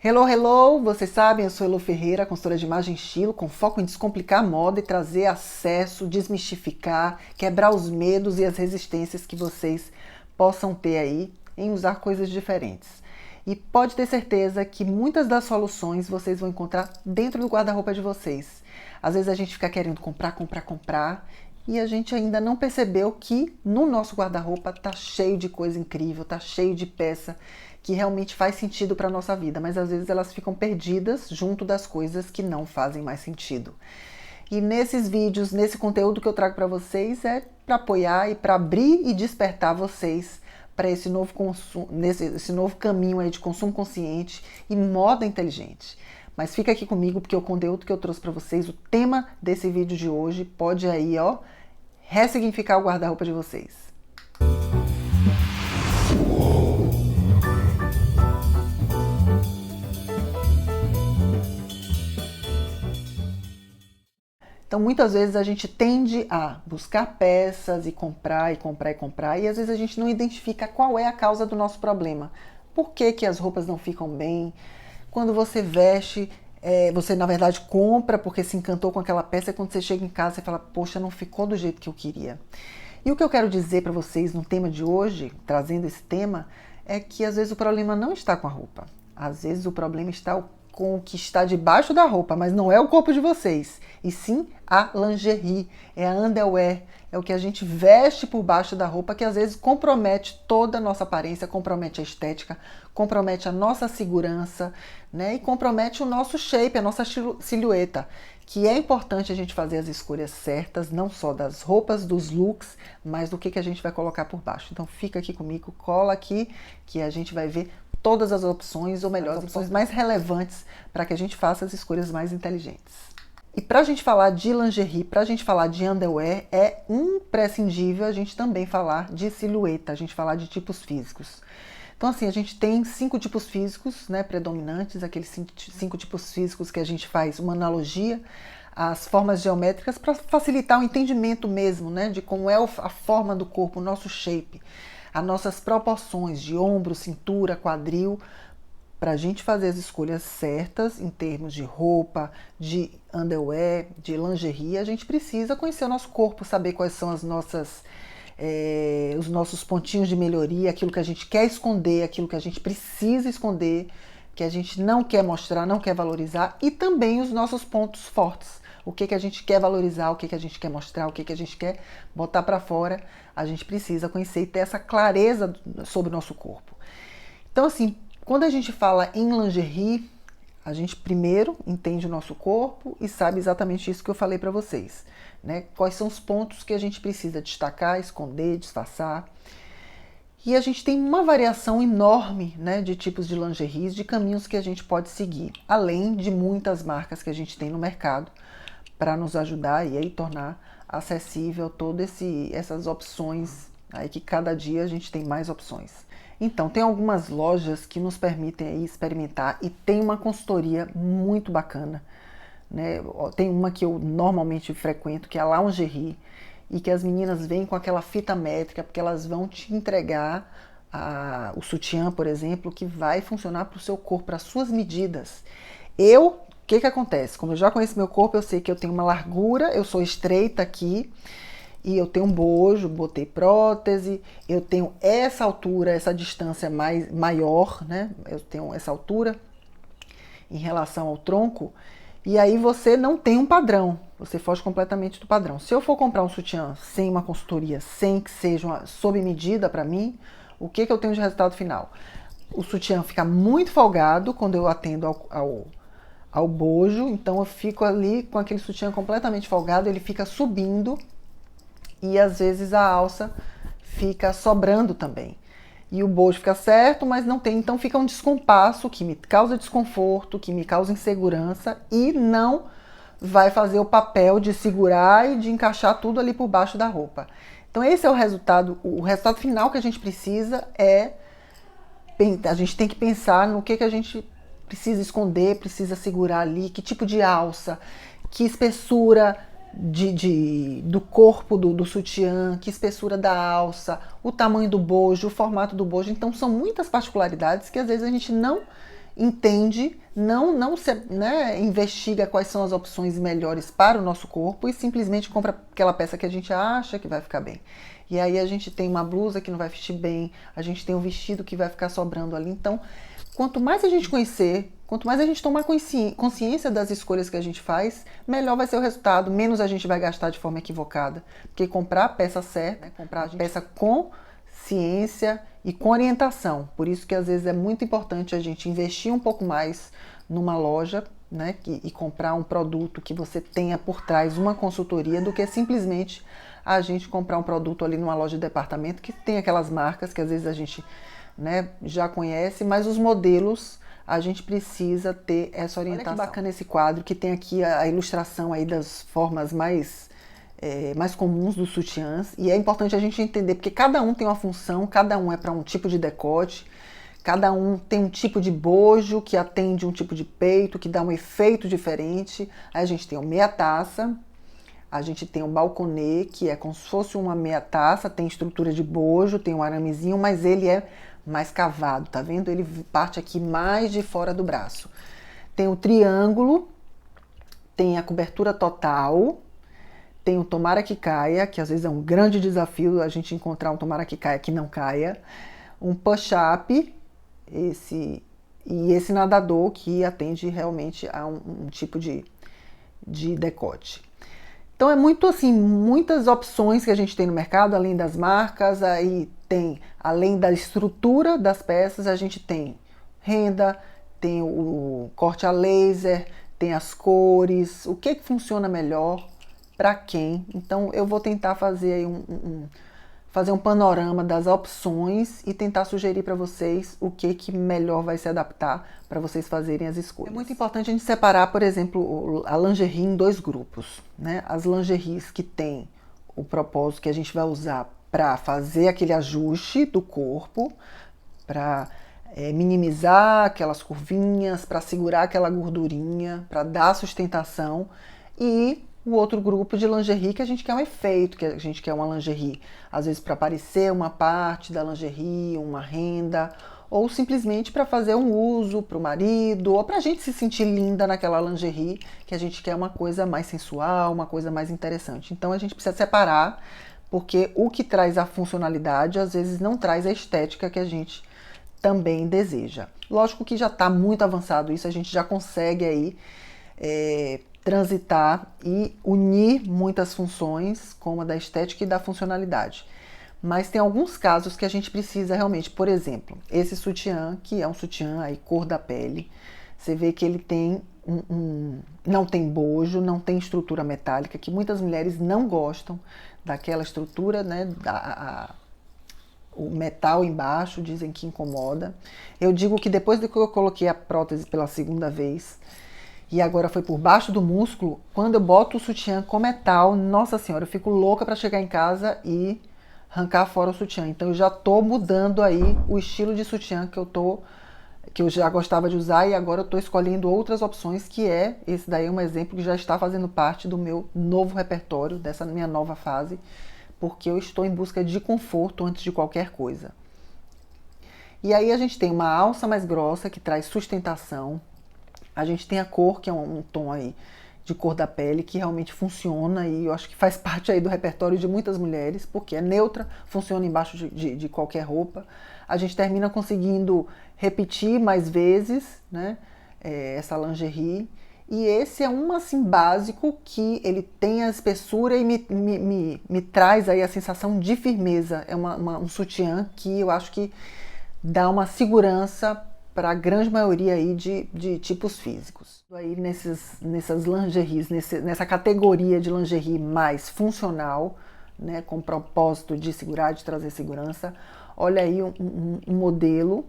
Hello, hello! Vocês sabem, eu sou Elo Ferreira, consultora de imagem e estilo, com foco em descomplicar a moda e trazer acesso, desmistificar, quebrar os medos e as resistências que vocês possam ter aí em usar coisas diferentes. E pode ter certeza que muitas das soluções vocês vão encontrar dentro do guarda-roupa de vocês. Às vezes a gente fica querendo comprar e a gente ainda não percebeu que no nosso guarda-roupa tá cheio de coisa incrível, tá cheio de peça que realmente faz sentido para a nossa vida, mas às vezes elas ficam perdidas junto das coisas que não fazem mais sentido. E nesses vídeos, nesse conteúdo que eu trago para vocês é para apoiar e para abrir e despertar vocês para esse novo esse novo caminho aí de consumo consciente e moda inteligente. Mas fica aqui comigo porque o conteúdo que eu trouxe para vocês, o tema desse vídeo de hoje pode aí, ressignificar o guarda-roupa de vocês. Então, muitas vezes a gente tende a buscar peças e comprar, e às vezes a gente não identifica qual é a causa do nosso problema. Por que que as roupas não ficam bem? Quando você veste, você na verdade compra porque se encantou com aquela peça, e quando você chega em casa você fala, poxa, não ficou do jeito que eu queria. E o que eu quero dizer para vocês no tema de hoje, trazendo esse tema, é que às vezes o problema não está com a roupa. Às vezes o problema está com o que está debaixo da roupa, mas não é o corpo de vocês, e sim a lingerie, é a underwear, é o que a gente veste por baixo da roupa que às vezes compromete toda a nossa aparência, compromete a estética, compromete a nossa segurança, né? E compromete o nosso shape, a nossa silhueta, que é importante a gente fazer as escolhas certas, não só das roupas, dos looks, mas do que a gente vai colocar por baixo. Então fica aqui comigo, cola aqui, que a gente vai ver todas as opções, ou melhor, as opções mais relevantes para que a gente faça as escolhas mais inteligentes. E para a gente falar de lingerie, para a gente falar de underwear, é imprescindível a gente também falar de silhueta, a gente falar de tipos físicos. Então assim, a gente tem 5 tipos físicos, né, predominantes, aqueles 5 tipos físicos que a gente faz uma analogia às formas geométricas para facilitar o entendimento mesmo, né, de como é a forma do corpo, o nosso shape, as nossas proporções de ombro, cintura, quadril, para a gente fazer as escolhas certas em termos de roupa, de underwear, de lingerie, a gente precisa conhecer o nosso corpo, saber quais são os nossos pontinhos de melhoria, aquilo que a gente quer esconder, aquilo que a gente precisa esconder, que a gente não quer mostrar, não quer valorizar, e também os nossos pontos fortes. O que a gente quer valorizar, o que a gente quer mostrar, o que a gente quer botar para fora, a gente precisa conhecer e ter essa clareza sobre o nosso corpo. Então assim, quando a gente fala em lingerie, a gente primeiro entende o nosso corpo e sabe exatamente isso que eu falei para vocês, né? Quais são os pontos que a gente precisa destacar, esconder, disfarçar. E a gente tem uma variação enorme, né, de tipos de lingeries, de caminhos que a gente pode seguir, além de muitas marcas que a gente tem no mercado para nos ajudar e aí tornar acessível todas essas opções, aí que cada dia a gente tem mais opções. Então, tem algumas lojas que nos permitem aí experimentar e tem uma consultoria muito bacana, né? Tem uma que eu normalmente frequento, que é a Lingerie, e que as meninas vêm com aquela fita métrica, porque elas vão te entregar o sutiã, por exemplo, que vai funcionar para o seu corpo, para as suas medidas. O que acontece? Como eu já conheço meu corpo, eu sei que eu tenho uma largura, eu sou estreita aqui, e eu tenho um bojo, botei prótese, eu tenho essa altura, essa distância maior, né? Eu tenho essa altura em relação ao tronco, e aí você não tem um padrão, você foge completamente do padrão. Se eu for comprar um sutiã sem uma consultoria, sem que seja sob medida para mim, o que eu tenho de resultado final? O sutiã fica muito folgado quando eu atendo ao bojo, então eu fico ali com aquele sutiã completamente folgado, ele fica subindo e às vezes a alça fica sobrando também. E o bojo fica certo, mas não tem, então fica um descompasso que me causa desconforto, que me causa insegurança e não vai fazer o papel de segurar e de encaixar tudo ali por baixo da roupa. Então esse é o resultado final que a gente precisa a gente tem que pensar no que a gente precisa esconder, precisa segurar ali, que tipo de alça, que espessura do corpo do sutiã, que espessura da alça, o tamanho do bojo, o formato do bojo. Então são muitas particularidades que às vezes a gente não entende, não se, né, investiga quais são as opções melhores para o nosso corpo e simplesmente compra aquela peça que a gente acha que vai ficar bem. E aí a gente tem uma blusa que não vai vestir bem, a gente tem um vestido que vai ficar sobrando ali. Então, quanto mais a gente conhecer, quanto mais a gente tomar consciência das escolhas que a gente faz, melhor vai ser o resultado, menos a gente vai gastar de forma equivocada. Porque comprar a peça certa, né, comprar a peça com ciência e com orientação. Por isso que às vezes é muito importante a gente investir um pouco mais numa loja, né, e comprar um produto que você tenha por trás uma consultoria, do que simplesmente a gente comprar um produto ali numa loja de departamento que tem aquelas marcas que às vezes a gente, né, já conhece, mas os modelos a gente precisa ter essa orientação. Olha que bacana esse quadro, que tem aqui a ilustração aí das formas mais comuns dos sutiãs, e é importante a gente entender, porque cada um tem uma função, cada um é para um tipo de decote, cada um tem um tipo de bojo que atende um tipo de peito, que dá um efeito diferente. Aí a gente tem o meia taça, a gente tem o balconê, que é como se fosse uma meia taça, tem estrutura de bojo, tem um aramezinho, mas ele é mais cavado, tá vendo? Ele parte aqui mais de fora do braço. Tem o triângulo, tem a cobertura total, tem o tomara que caia, que às vezes é um grande desafio a gente encontrar um tomara que caia que não caia, um push-up, esse nadador que atende realmente a um tipo de decote. Então é muito assim, muitas opções que a gente tem no mercado, além das marcas, aí tem, além da estrutura das peças, a gente tem renda, tem o corte a laser, tem as cores, o que funciona melhor para quem. Então eu vou tentar fazer aí fazer um panorama das opções e tentar sugerir para vocês o que melhor vai se adaptar para vocês fazerem as escolhas. É muito importante a gente separar, por exemplo, a lingerie em dois grupos, né? As lingeries que tem o propósito que a gente vai usar para fazer aquele ajuste do corpo, para minimizar aquelas curvinhas, para segurar aquela gordurinha, para dar sustentação, e o outro grupo de lingerie que a gente quer um efeito, que a gente quer uma lingerie, às vezes para aparecer uma parte da lingerie, uma renda, ou simplesmente para fazer um uso para o marido, ou para a gente se sentir linda naquela lingerie, que a gente quer uma coisa mais sensual, uma coisa mais interessante. Então a gente precisa separar, porque o que traz a funcionalidade, às vezes não traz a estética que a gente também deseja. Lógico que já está muito avançado isso, a gente já consegue aí transitar e unir muitas funções, como a da estética e da funcionalidade. Mas tem alguns casos que a gente precisa realmente, por exemplo, esse sutiã, que é um sutiã aí cor da pele, você vê que ele tem não tem bojo, não tem estrutura metálica, que muitas mulheres não gostam daquela estrutura, né, o metal embaixo, dizem que incomoda. Eu digo que depois de que eu coloquei a prótese pela segunda vez, e agora foi por baixo do músculo, quando eu boto o sutiã com metal, nossa senhora, eu fico louca para chegar em casa e arrancar fora o sutiã. Então eu já tô mudando aí o estilo de sutiã que eu já gostava de usar, e agora eu tô escolhendo outras opções, que esse daí é um exemplo que já está fazendo parte do meu novo repertório, dessa minha nova fase, porque eu estou em busca de conforto antes de qualquer coisa. E aí a gente tem uma alça mais grossa que traz sustentação. A gente tem a cor, que é um tom aí de cor da pele, que realmente funciona, e eu acho que faz parte aí do repertório de muitas mulheres, porque é neutra, funciona embaixo de qualquer roupa. A gente termina conseguindo repetir mais vezes, né, essa lingerie. E esse é um assim básico, que ele tem a espessura e me traz aí a sensação de firmeza. É um sutiã que eu acho que dá uma segurança para a grande maioria aí de tipos físicos. Aí nessas lingeries, nessa categoria de lingerie mais funcional, né, com propósito de segurar, de trazer segurança, olha aí um modelo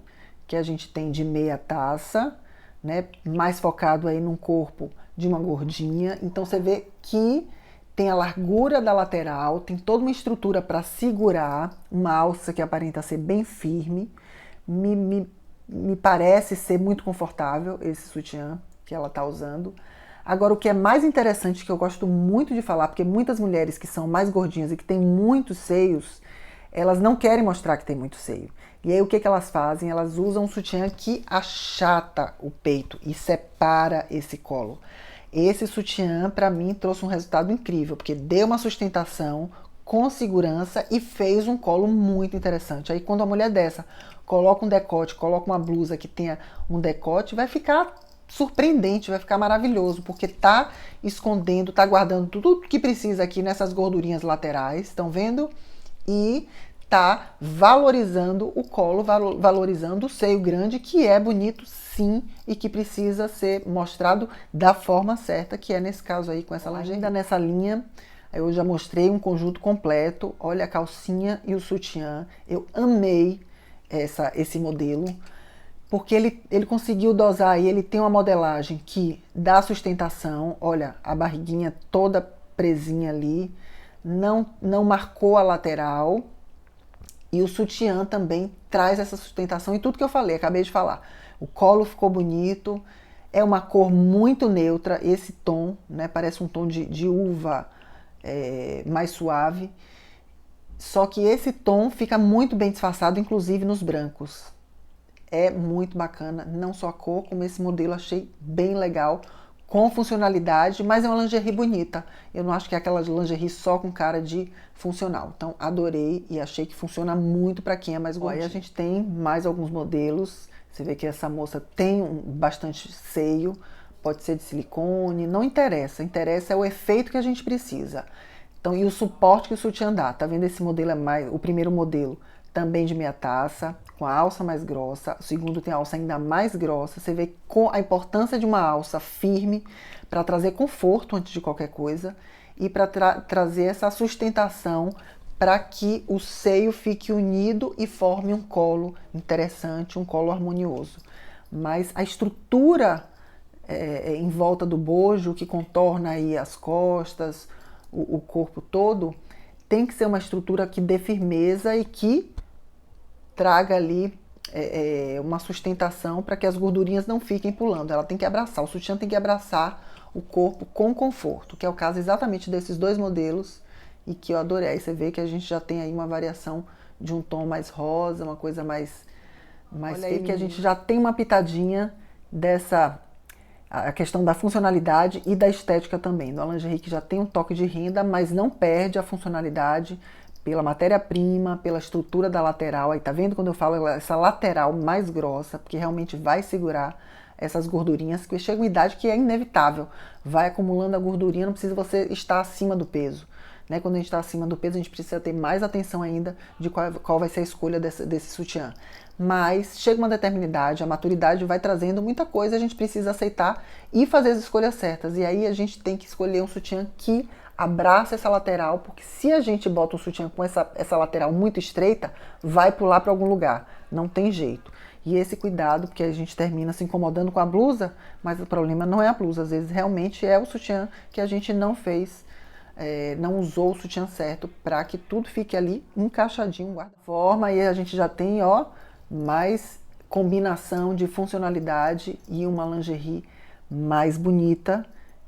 que a gente tem de meia taça, né, mais focado aí num corpo de uma gordinha. Então você vê que tem a largura da lateral, tem toda uma estrutura para segurar, uma alça que aparenta ser bem firme. Me parece ser muito confortável esse sutiã que ela está usando. Agora, o que é mais interessante, que eu gosto muito de falar, porque muitas mulheres que são mais gordinhas e que têm muitos seios, elas não querem mostrar que tem muito seio. E aí o que elas fazem? Elas usam um sutiã que achata o peito e separa esse colo. Esse sutiã, para mim, trouxe um resultado incrível, porque deu uma sustentação com segurança e fez um colo muito interessante. Aí quando a mulher dessa coloca um decote, coloca uma blusa que tenha um decote, vai ficar surpreendente, vai ficar maravilhoso, porque tá escondendo, tá guardando tudo que precisa aqui nessas gordurinhas laterais, estão vendo? E tá valorizando o colo, valorizando o seio grande, que é bonito sim e que precisa ser mostrado da forma certa, que é nesse caso aí com essa lingerie. Ainda nessa linha, eu já mostrei um conjunto completo, olha a calcinha e o sutiã, eu amei esse modelo, porque ele conseguiu dosar e ele tem uma modelagem que dá sustentação, olha a barriguinha toda presinha ali, não marcou a lateral, e o sutiã também traz essa sustentação e tudo que eu falei, acabei de falar. O colo ficou bonito, é uma cor muito neutra, esse tom, né, parece um tom de uva mais suave, só que esse tom fica muito bem disfarçado, inclusive nos brancos. É muito bacana, não só a cor, como esse modelo achei bem legal, com funcionalidade, mas é uma lingerie bonita. Eu não acho que é aquela lingerie só com cara de funcional. Então, adorei e achei que funciona muito para quem é mais gordinho. Aí a gente tem mais alguns modelos. Você vê que essa moça tem bastante seio, pode ser de silicone, não interessa. Interessa é o efeito que a gente precisa. Então, e o suporte que o sutiã dá. Tá vendo? Esse modelo é mais, o primeiro modelo também de meia taça, com a alça mais grossa. O segundo tem a alça ainda mais grossa. Você vê com a importância de uma alça firme para trazer conforto antes de qualquer coisa e para trazer essa sustentação para que o seio fique unido e forme um colo interessante, um colo harmonioso. Mas a estrutura em volta do bojo, que contorna aí as costas, o corpo todo, tem que ser uma estrutura que dê firmeza e que traga ali uma sustentação para que as gordurinhas não fiquem pulando. Ela tem que abraçar, o sutiã tem que abraçar o corpo com conforto, que é o caso exatamente desses dois modelos e que eu adorei. Aí você vê que a gente já tem aí uma variação de um tom mais rosa, uma coisa mais olha aí que a gente já tem uma pitadinha dessa a questão da funcionalidade e da estética também, do lingerie que já tem um toque de renda, mas não perde a funcionalidade pela matéria-prima, pela estrutura da lateral. Aí tá vendo quando eu falo essa lateral mais grossa, porque realmente vai segurar essas gordurinhas, que chega uma idade que é inevitável, vai acumulando a gordurinha, não precisa você estar acima do peso. Né? Quando a gente está acima do peso, a gente precisa ter mais atenção ainda de qual vai ser a escolha desse sutiã. Mas chega uma determinada idade, a maturidade vai trazendo muita coisa, a gente precisa aceitar e fazer as escolhas certas. E aí a gente tem que escolher um sutiã que abraça essa lateral, porque se a gente bota um sutiã com essa lateral muito estreita, vai pular para algum lugar, não tem jeito. E esse cuidado, porque a gente termina se incomodando com a blusa, mas o problema não é a blusa, às vezes realmente é o sutiã que a gente não fez, não usou o sutiã certo para que tudo fique ali encaixadinho, guarda-forma, e a gente já tem, ó, mais combinação de funcionalidade e uma lingerie mais bonita,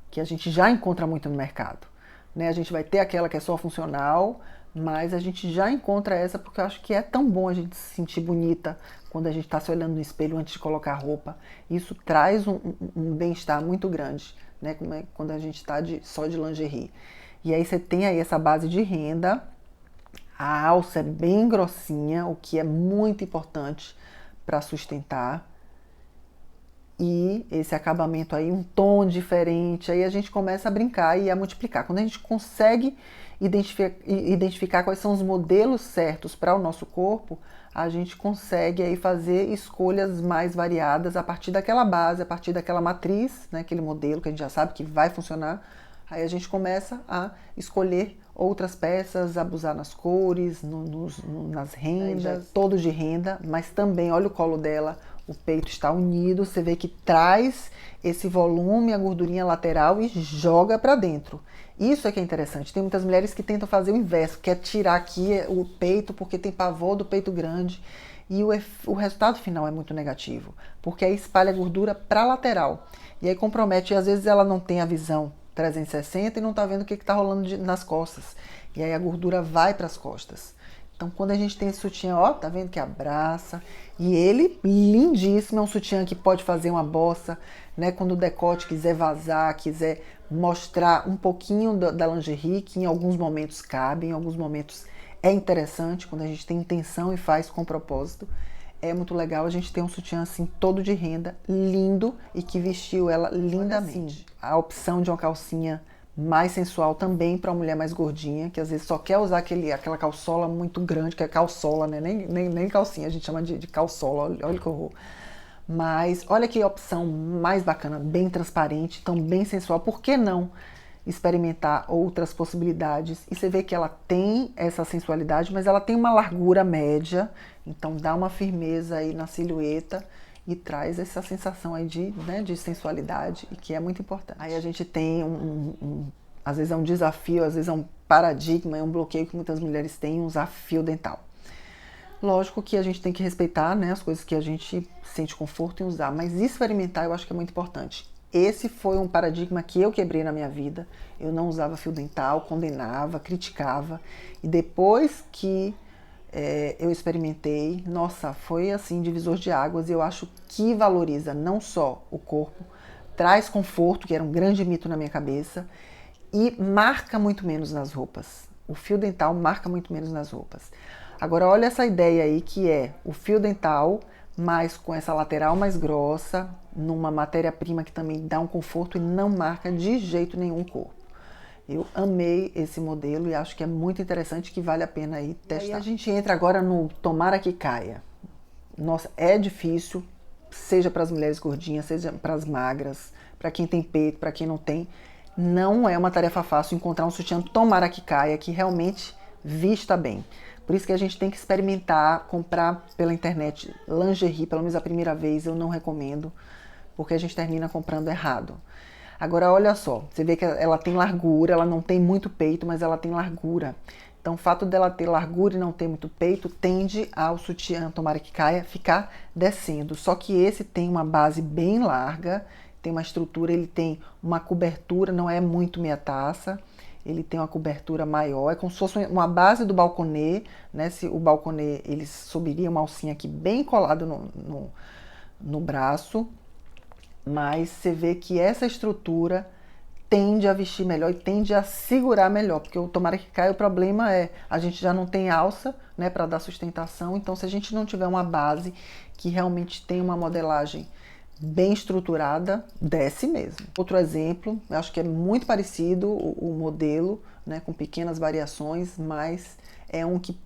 que a gente já encontra muito no mercado. Né? A gente vai ter aquela que é só funcional, mas a gente já encontra essa porque eu acho que é tão bom a gente se sentir bonita quando a gente está se olhando no espelho antes de colocar roupa. Isso traz um bem-estar muito grande, né? Quando a gente está só de lingerie. E aí você tem aí essa base de renda, a alça é bem grossinha, o que é muito importante para sustentar. E esse acabamento aí, um tom diferente, aí a gente começa a brincar e a multiplicar. Quando a gente consegue identificar quais são os modelos certos para o nosso corpo, a gente consegue aí fazer escolhas mais variadas a partir daquela base, a partir daquela matriz, né, aquele modelo que a gente já sabe que vai funcionar. Aí a gente começa a escolher outras peças, abusar nas cores, nas rendas, todo de renda, mas também, olha o colo dela, o peito está unido, você vê que traz esse volume, a gordurinha lateral e joga para dentro. Isso é que é interessante. Tem muitas mulheres que tentam fazer o inverso, quer tirar aqui o peito porque tem pavor do peito grande e o resultado final é muito negativo, porque aí espalha a gordura para a lateral e aí compromete, e às vezes ela não tem a visão 360 e não está vendo o que está rolando nas costas, e aí a gordura vai para as costas. Então, quando a gente tem esse sutiã, ó, tá vendo que abraça? E ele, lindíssimo, é um sutiã que pode fazer uma bossa, né? Quando o decote quiser vazar, quiser mostrar um pouquinho da lingerie, que em alguns momentos cabe, em alguns momentos é interessante, quando a gente tem intenção e faz com propósito. É muito legal a gente ter um sutiã assim, todo de renda, lindo, e que vestiu ela lindamente. A opção de uma calcinha mais sensual também para uma mulher mais gordinha, que às vezes só quer usar aquela calçola muito grande, que é calçola, né? Nem calcinha, a gente chama de calçola, olha que horror. Mas olha que opção mais bacana, bem transparente, tão bem sensual. Por que não experimentar outras possibilidades? E você vê que ela tem essa sensualidade, mas ela tem uma largura média, então dá uma firmeza aí na silhueta e traz essa sensação aí de sensualidade, e que é muito importante. Aí a gente tem às vezes é um desafio, às vezes é um paradigma, é um bloqueio que muitas mulheres têm, um fio dental. Lógico que a gente tem que respeitar, né, as coisas que a gente sente conforto em usar, mas experimentar eu acho que é muito importante. Esse foi um paradigma que eu quebrei na minha vida. Eu não usava fio dental, condenava, criticava, e depois que eu experimentei, nossa, foi assim, divisor de águas. Eu acho que valoriza não só o corpo, traz conforto, que era um grande mito na minha cabeça, e marca muito menos nas roupas. O fio dental marca muito menos nas roupas. Agora olha essa ideia aí, que é o fio dental, mas com essa lateral mais grossa, numa matéria-prima que também dá um conforto e não marca de jeito nenhum o corpo. Eu amei esse modelo e acho que é muito interessante, que vale a pena aí testar. E a gente entra agora no tomara que caia. Nossa, é difícil, seja para as mulheres gordinhas, seja para as magras, para quem tem peito, para quem não tem. Não é uma tarefa fácil encontrar um sutiã tomara que caia, que realmente vista bem. Por isso que a gente tem que experimentar, comprar pela internet lingerie, pelo menos a primeira vez eu não recomendo, porque a gente termina comprando errado. Agora olha só, você vê que ela tem largura, ela não tem muito peito, mas ela tem largura. Então o fato dela ter largura e não ter muito peito tende ao sutiã, tomara que caia, ficar descendo. Só que esse tem uma base bem larga, tem uma estrutura, ele tem uma cobertura, não é muito meia taça, ele tem uma cobertura maior, é como se fosse uma base do balconê, né? Se o balconê, ele subiria uma alcinha aqui bem colado no braço, mas você vê que essa estrutura tende a vestir melhor e tende a segurar melhor, porque o tomara que caia, o problema é, a gente já não tem alça, né, para dar sustentação, então se a gente não tiver uma base que realmente tem uma modelagem bem estruturada, desce mesmo. Outro exemplo, eu acho que é muito parecido o modelo, né, com pequenas variações, mas é um que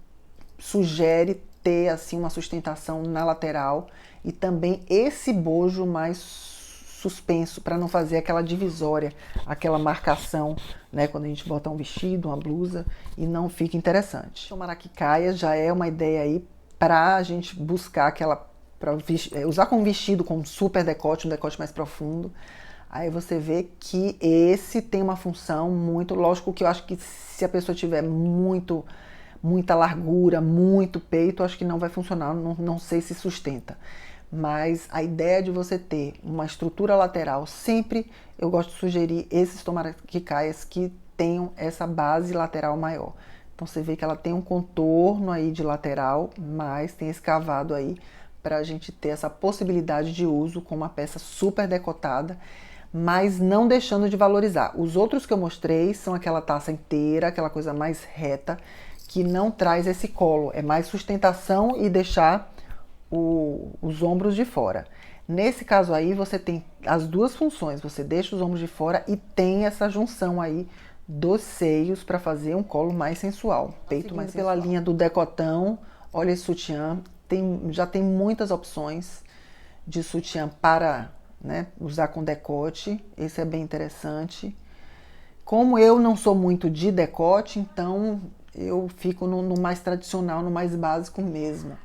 sugere ter assim uma sustentação na lateral e também esse bojo mais suspenso, para não fazer aquela divisória, aquela marcação, né, quando a gente bota um vestido, uma blusa, e não fica interessante. Tomara que caia já é uma ideia aí para a gente buscar aquela, usar com vestido com super decote, um decote mais profundo. Aí você vê que esse tem uma função muito, lógico que eu acho que se a pessoa tiver muita largura, muito peito, acho que não vai funcionar, não sei se sustenta. Mas a ideia de você ter uma estrutura lateral, sempre eu gosto de sugerir esses tomara que caias que tenham essa base lateral maior. Então você vê que ela tem um contorno aí de lateral, mas tem esse cavado aí para a gente ter essa possibilidade de uso com uma peça super decotada, mas não deixando de valorizar. Os outros que eu mostrei são aquela taça inteira, aquela coisa mais reta, que não traz esse colo, é mais sustentação e deixar os ombros de fora. Nesse caso aí você tem as duas funções, você deixa os ombros de fora e tem essa junção aí dos seios para fazer um colo mais sensual, peito mais sensual. Pela linha do decotão, olha esse sutiã, já tem muitas opções de sutiã para, né, usar com decote, esse é bem interessante. Como eu não sou muito de decote, então eu fico no mais tradicional, no mais básico mesmo.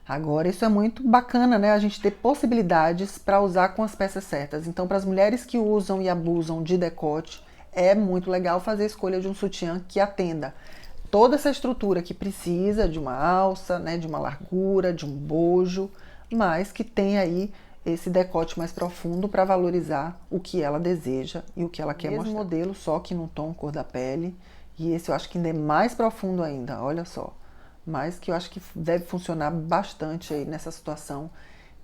Agora, isso é muito bacana, né? A gente ter possibilidades para usar com as peças certas. Então, para as mulheres que usam e abusam de decote, é muito legal fazer a escolha de um sutiã que atenda toda essa estrutura que precisa de uma alça, né? De uma largura, de um bojo, mas que tem aí esse decote mais profundo para valorizar o que ela deseja e o que ela quer mostrar. Mesmo modelo, só que no tom cor da pele. E esse eu acho que ainda é mais profundo ainda, olha só. mas que eu acho que deve funcionar bastante aí nessa situação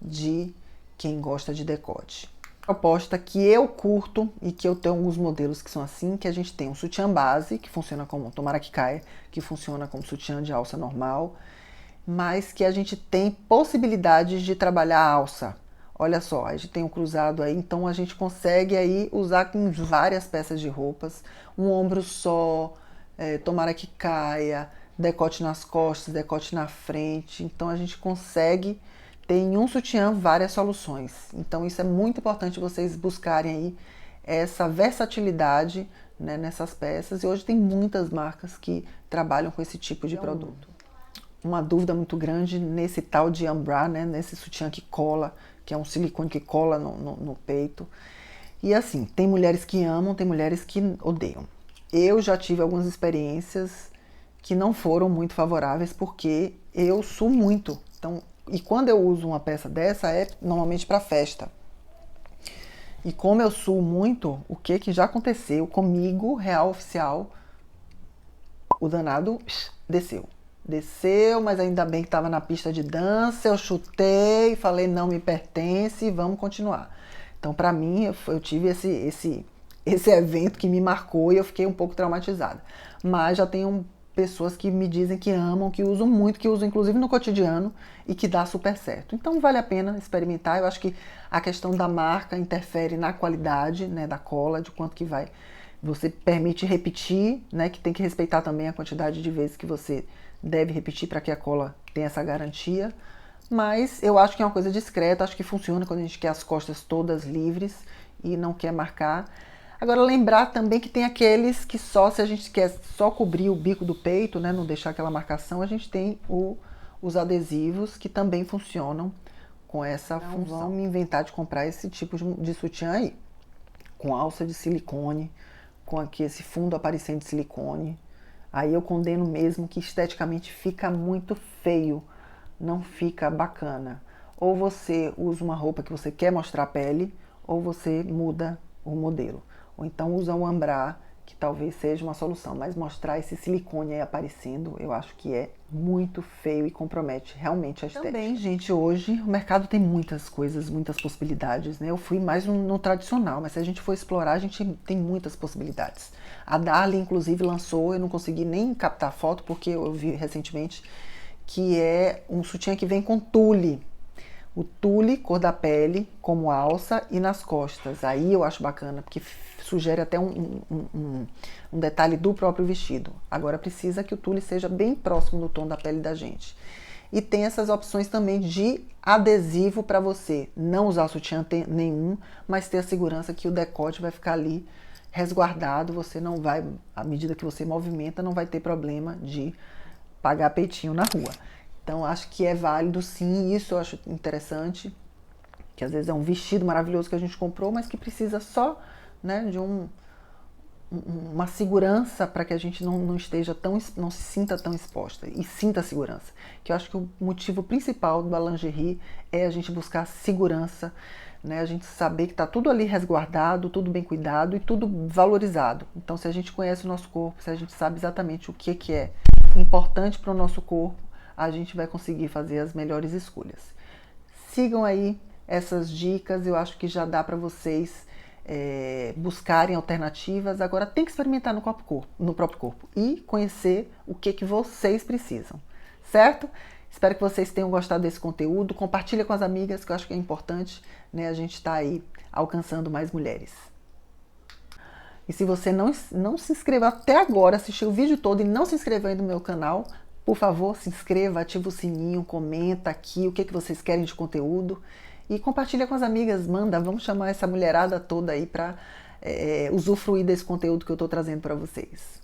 de quem gosta de decote. Proposta que eu curto e que eu tenho alguns modelos que são assim, que a gente tem um sutiã base, que funciona como, tomara que caia, que funciona como sutiã de alça normal, mas que a gente tem possibilidades de trabalhar a alça. Olha só, a gente tem um cruzado aí, então a gente consegue aí usar com várias peças de roupas, um ombro só, tomara que caia, decote nas costas, decote na frente, então a gente consegue ter em um sutiã várias soluções. Então isso é muito importante vocês buscarem aí essa versatilidade, né, nessas peças, e hoje tem muitas marcas que trabalham com esse tipo de produto. Uma dúvida muito grande nesse tal de Ambra, né, nesse sutiã que cola, que é um silicone que cola no peito. E assim, tem mulheres que amam, tem mulheres que odeiam. Eu já tive algumas experiências que não foram muito favoráveis, porque eu suo muito. Então, e quando eu uso uma peça dessa, é normalmente para festa. E como eu suo muito, o que já aconteceu comigo, real oficial, o danado desceu. Desceu, mas ainda bem que estava na pista de dança, eu chutei, falei não me pertence, vamos continuar. Então, para mim, eu tive esse evento que me marcou e eu fiquei um pouco traumatizada. Mas já tenho pessoas que me dizem que amam, que usam muito, que usam inclusive no cotidiano e que dá super certo. Então vale a pena experimentar. Eu acho que a questão da marca interfere na qualidade, né, da cola, de quanto que vai. Você permite repetir, né, que tem que respeitar também a quantidade de vezes que você deve repetir para que a cola tenha essa garantia. Mas eu acho que é uma coisa discreta, acho que funciona quando a gente quer as costas todas livres e não quer marcar. Agora, lembrar também que tem aqueles que só, se a gente quer só cobrir o bico do peito, né, não deixar aquela marcação, a gente tem os adesivos que também funcionam com essa função. Vamos me inventar de comprar esse tipo de sutiã aí, com alça de silicone, com aqui esse fundo aparecendo de silicone. Aí eu condeno mesmo que esteticamente fica muito feio, não fica bacana. Ou você usa uma roupa que você quer mostrar a pele, ou você muda o modelo. Ou então usa um Ambra, que talvez seja uma solução, mas mostrar esse silicone aí aparecendo, eu acho que é muito feio e compromete realmente a estética. Também, gente, hoje o mercado tem muitas coisas, muitas possibilidades, né? Eu fui mais no tradicional, mas se a gente for explorar, a gente tem muitas possibilidades. A Darling, inclusive, lançou, eu não consegui nem captar foto, porque eu vi recentemente, que é um sutiã que vem com tule. O tule, cor da pele, como alça e nas costas. Aí eu acho bacana, porque sugere até um detalhe do próprio vestido. Agora precisa que o tule seja bem próximo do tom da pele da gente. E tem essas opções também de adesivo para você não usar sutiã nenhum, mas ter a segurança que o decote vai ficar ali resguardado. Você não vai, à medida que você movimenta, não vai ter problema de pagar peitinho na rua. Então, acho que é válido sim, isso eu acho interessante, que às vezes é um vestido maravilhoso que a gente comprou, mas que precisa só, né, de uma segurança para que a gente não esteja não se sinta tão exposta e sinta segurança. Que eu acho que o motivo principal da lingerie é a gente buscar segurança, né, a gente saber que está tudo ali resguardado, tudo bem cuidado e tudo valorizado. Então, se a gente conhece o nosso corpo, se a gente sabe exatamente o que é importante para o nosso corpo, a gente vai conseguir fazer as melhores escolhas. Sigam aí essas dicas, eu acho que já dá para vocês buscarem alternativas. Agora tem que experimentar no próprio corpo e conhecer o que vocês precisam, certo? Espero que vocês tenham gostado desse conteúdo. Compartilha com as amigas, que eu acho que é importante, né? A gente está aí alcançando mais mulheres. E se você não se inscreveu até agora, assistiu o vídeo todo e não se inscreveu ainda no meu canal, por favor, se inscreva, ativa o sininho, comenta aqui o que vocês querem de conteúdo e compartilha com as amigas, manda, vamos chamar essa mulherada toda aí para usufruir desse conteúdo que eu estou trazendo para vocês.